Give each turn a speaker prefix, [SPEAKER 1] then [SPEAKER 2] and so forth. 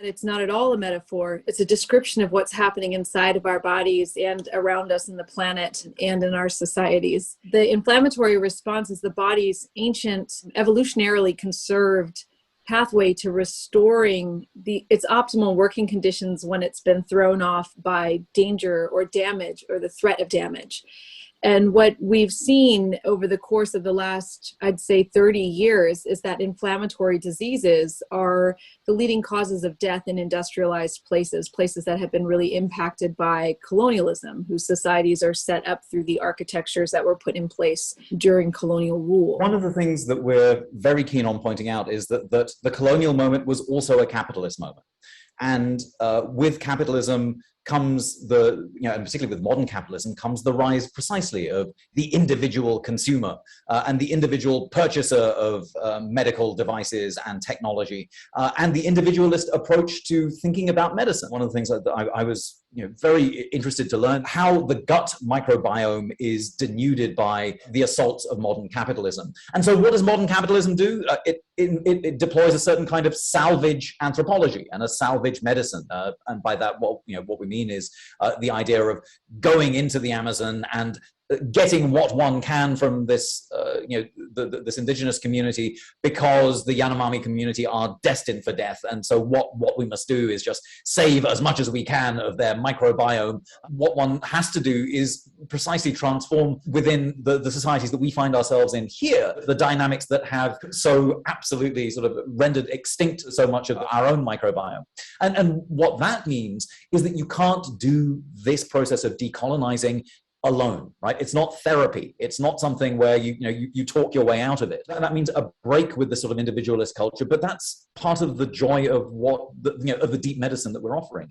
[SPEAKER 1] It's not at all a metaphor. It's a description of what's happening inside of our bodies and around us in the planet and in our societies. The inflammatory response is the body's ancient, evolutionarily conserved pathway to restoring its optimal working conditions when it's been thrown off by danger or damage or the threat of damage. And what we've seen over the course of the last, I'd say 30 years, is that inflammatory diseases are the leading causes of death in industrialized places that have been really impacted by colonialism, whose societies are set up through the architectures that were put in place during colonial rule.
[SPEAKER 2] One of the things that we're very keen on pointing out is that the colonial moment was also a capitalist moment. And with capitalism comes and particularly with modern capitalism, comes the rise precisely of the individual consumer and the individual purchaser of medical devices and technology, and the individualist approach to thinking about medicine. One of the things that I was very interested to learn how the gut microbiome is denuded by the assaults of modern capitalism. And so what does modern capitalism do? It deploys a certain kind of salvage anthropology and a salvage medicine. And by that, what we mean is the idea of going into the Amazon and getting what one can from this, this indigenous community, because the Yanomami community are destined for death. And so what we must do is just save as much as we can of their microbiome. What one has to do is precisely transform within the societies that we find ourselves in here, the dynamics that have so absolutely sort of rendered extinct so much of our own microbiome. And what that means is that you can't do this process of decolonizing alone, right? It's not therapy. It's not something where you talk your way out of it. And that means a break with the sort of individualist culture, but that's part of the joy of of the deep medicine that we're offering.